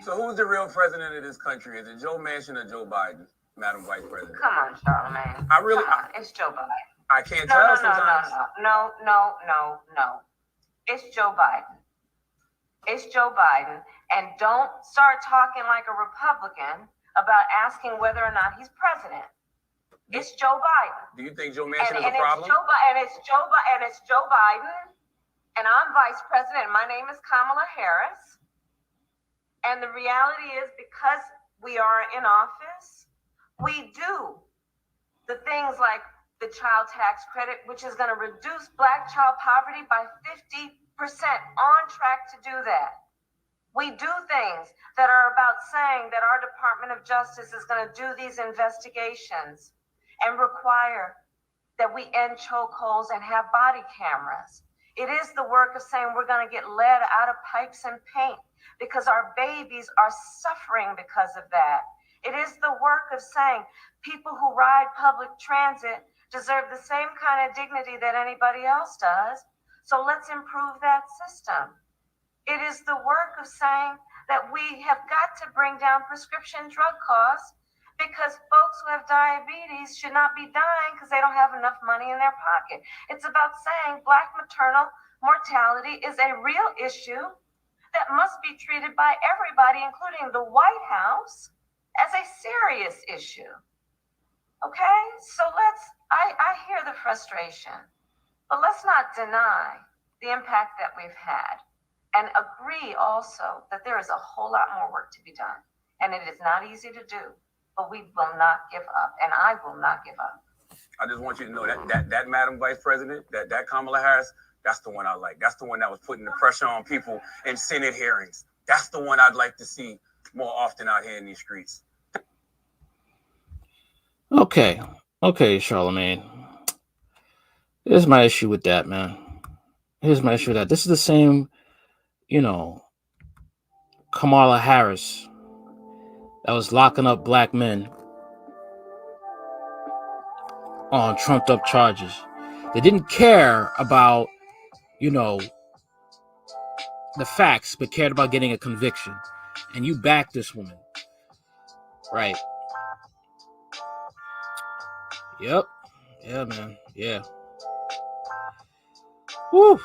So who's the real president of this country? Is it Joe Manchin or Joe Biden, Madam Vice President? Come on, Charlamagne. It's Joe Biden. I can't tell sometimes. No. It's Joe Biden. It's Joe Biden. And don't start talking like a Republican about asking whether or not he's president. It's Joe Biden. Do you think Joe Manchin is a problem? It's Joe Biden. And I'm vice president. My name is Kamala Harris. And the reality is, because we are in office, we do the things like the child tax credit, which is going to reduce Black child poverty by 50%, on track to do that. We do things that are about saying that our Department of Justice is going to do these investigations and require that we end chokeholds and have body cameras. It is the work of saying we're going to get lead out of pipes and paint because our babies are suffering because of that. It is the work of saying people who ride public transit deserve the same kind of dignity that anybody else does. So let's improve that system. It is the work of saying that we have got to bring down prescription drug costs because folks who have diabetes should not be dying because they don't have enough money in their pocket. It's about saying Black maternal mortality is a real issue that must be treated by everybody, including the White House, as a serious issue. Okay? So I hear the frustration, but let's not deny the impact that we've had and agree also that there is a whole lot more work to be done. And it is not easy to do. But we will not give up, and I will not give up. I just want you to know that Madam Vice President, that Kamala Harris, that's the one I like. That's the one that was putting the pressure on people in Senate hearings. That's the one I'd like to see more often out here in these streets. Okay, Charlamagne. Here's my issue with that, man. This is the same, Kamala Harris that was locking up Black men on trumped up charges. They didn't care about, the facts, but cared about getting a conviction. And you back this woman. Right. Yep. Yeah, man. Yeah. Woo.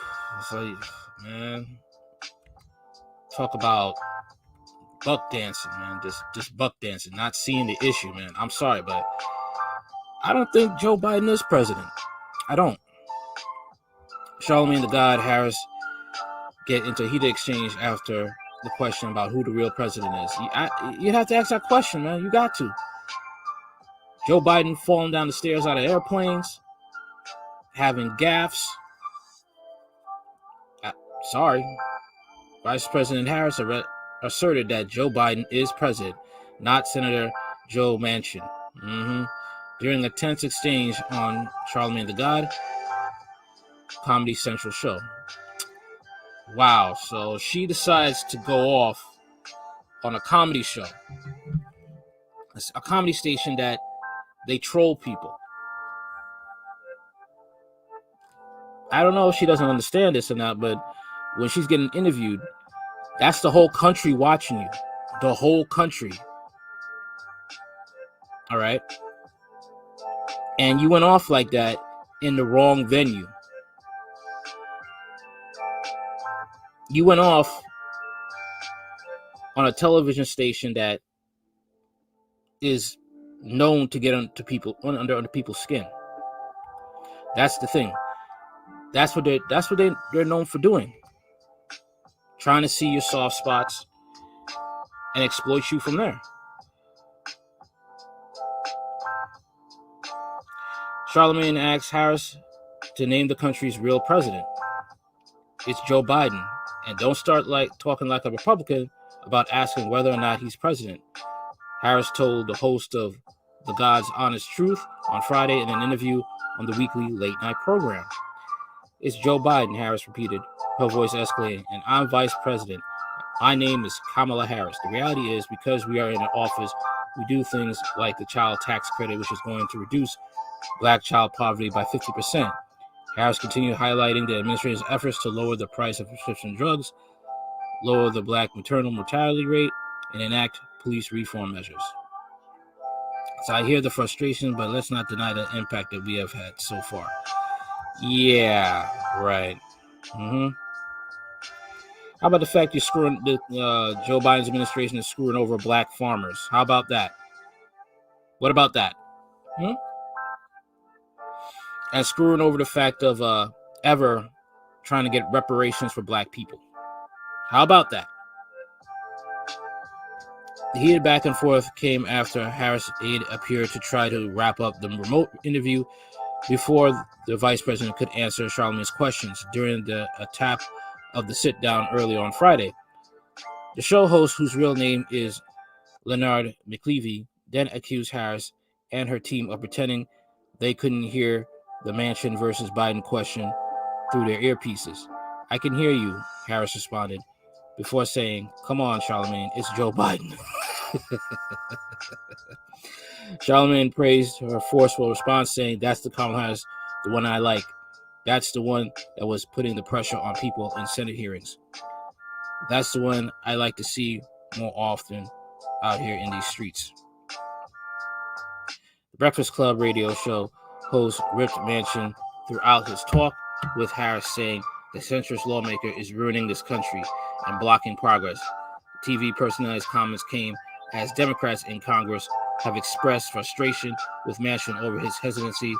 So, man. Talk about buck dancing, man. Just buck dancing, not seeing the issue, man. I'm sorry, but I don't think Joe Biden is president. I don't. Charlamagne the God Harris get into a heated exchange after the question about who the real president is. You have to ask that question, man. You got to. Joe Biden falling down the stairs out of airplanes, having gaffes. Sorry. Vice President Harris asserted that Joe Biden is president, not Senator Joe Manchin. During a tense exchange on Charlamagne the God Comedy Central show. Wow, so she decides to go off on a comedy show. A comedy station that they troll people. I don't know if she doesn't understand this or not, but when she's getting interviewed, that's the whole country watching you. The whole country. All right? And you went off like that in the wrong venue. You went off on a television station that is known to get under people's skin. That's the thing. That's what they're known for doing. Trying to see your soft spots and exploit you from there. Charlamagne asks Harris to name the country's real president. It's Joe Biden. And don't start talking like a Republican about asking whether or not he's president. Harris told the host of The God's Honest Truth on Friday in an interview on the weekly late night program. It's Joe Biden, Harris repeated, her voice escalating, and I'm vice president. My name is Kamala Harris. The reality is, because we are in an office, we do things like the child tax credit, which is going to reduce Black child poverty by 50%. Harris continued highlighting the administration's efforts to lower the price of prescription drugs, lower the Black maternal mortality rate, and enact police reform measures. So I hear the frustration, but let's not deny the impact that we have had so far. Yeah, right. How about the fact you're screwing Joe Biden's administration is screwing over black farmers? How about that? What about that? And screwing over the fact of ever trying to get reparations for black people. How about that? The heated back and forth came after Harris' aide appeared to try to wrap up the remote interview before the vice president could answer Chalamange's questions during a tap of the sit-down early on Friday. The show host, whose real name is Leonard McLeavy, then accused Harris and her team of pretending they couldn't hear the Manchin versus Biden question through their earpieces. "I can hear you," Harris responded, before saying, "Come on, Chalamange, it's Joe Biden." Chalamange praised her forceful response, saying, "That's the Kamala Harris, the one I like. That's the one that was putting the pressure on people in Senate hearings. That's the one I like to see more often out here in these streets." The Breakfast Club radio show host ripped Manchin throughout his talk, with Harris saying the centrist lawmaker is ruining this country and blocking progress. TV personality's comments came as Democrats in Congress have expressed frustration with Manchin over his hesitancy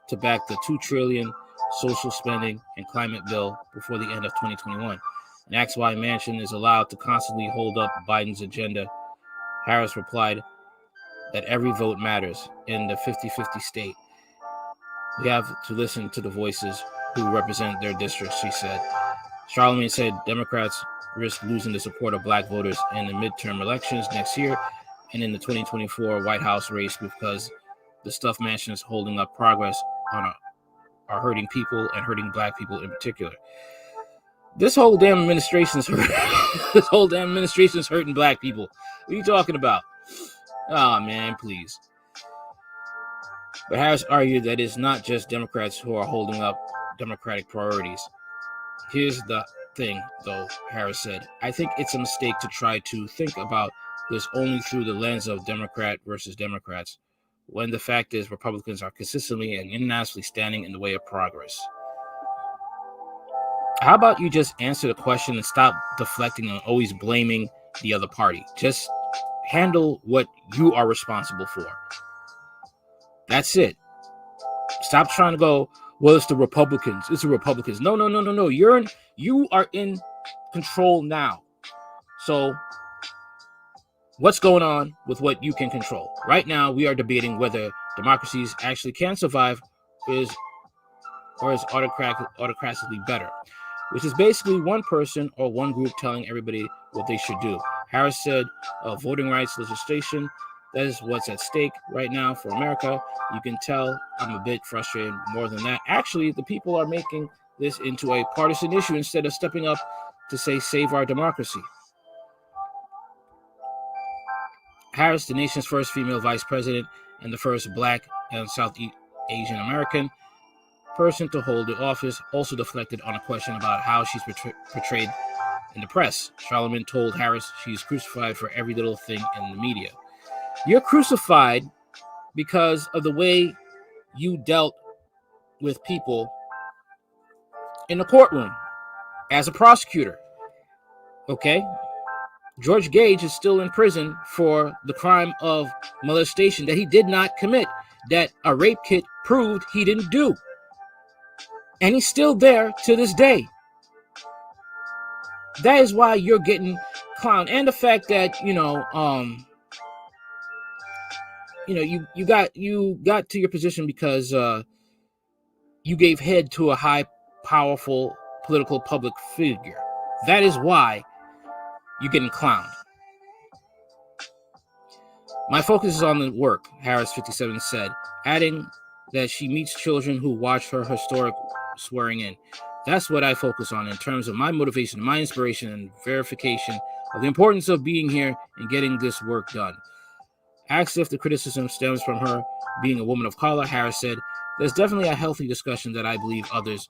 to back the $2 trillion social spending and climate bill before the end of 2021, and asked why Manchin is allowed to constantly hold up Biden's agenda. Harris replied that every vote matters in the 50-50 state. "We have to listen to the voices who represent their districts," she said. Chalamange said Democrats risk losing the support of black voters in the midterm elections next year and in the 2024 White House race because the stuff Manchin is holding up progress on are hurting people and hurting black people in particular. This whole damn administration is hurting black people. What are you talking about? Oh, man, please. But Harris argued that it's not just Democrats who are holding up Democratic priorities. "Here's the thing, though," Harris said. "I think it's a mistake to try to think about this only through the lens of Democrat versus Democrats, when the fact is Republicans are consistently and unanimously standing in the way of progress." How about you just answer the question and stop deflecting and always blaming the other party? Just handle what you are responsible for. That's it. Stop trying to go, "Well, it's the Republicans. It's the Republicans." No. You are in control now. So what's going on with what you can control? Right now, we are debating whether democracies actually can survive or is autocratically better, which is basically one person or one group telling everybody what they should do. Harris said voting rights legislation, that is what's at stake right now for America. You can tell I'm a bit frustrated. More than that, actually, the people are making this into a partisan issue instead of stepping up to say, save our democracy. Harris, the nation's first female vice president and the first black and South Asian American person to hold the office, also deflected on a question about how she's portrayed in the press. Chalamange told Harris she's crucified for every little thing in the media. You're crucified because of the way you dealt with people in the courtroom as a prosecutor. Okay? George Gage is still in prison for the crime of molestation that he did not commit, that a rape kit proved he didn't do. And he's still there to this day. That is why you're getting clowned. And the fact that, you got to your position because you gave head to a high, powerful political public figure. That is why you're getting clowned. My focus is on the work, Harris 57 said, adding that she meets children who watch her historic swearing in. That's what I focus on in terms of my motivation, my inspiration, and verification of the importance of being here and getting this work done. Asked if the criticism stems from her being a woman of color, Harris said, there's definitely a healthy discussion that I believe others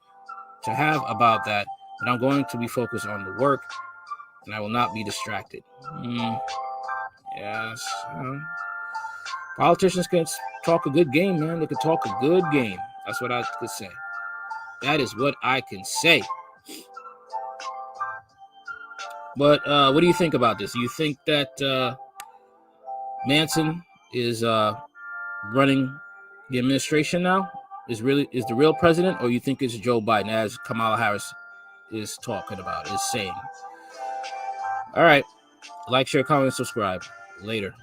to have about that, but I'm going to be focused on the work and I will not be distracted. Yes. Politicians can talk a good game, man. They can talk a good game. That's what I could say. That is what I can say. But what do you think about this? Do you think that Manson is running the administration now? Is the real president, or you think it's Joe Biden, as Kamala Harris is talking about, is saying? All right. Like, share, comment, subscribe. Later.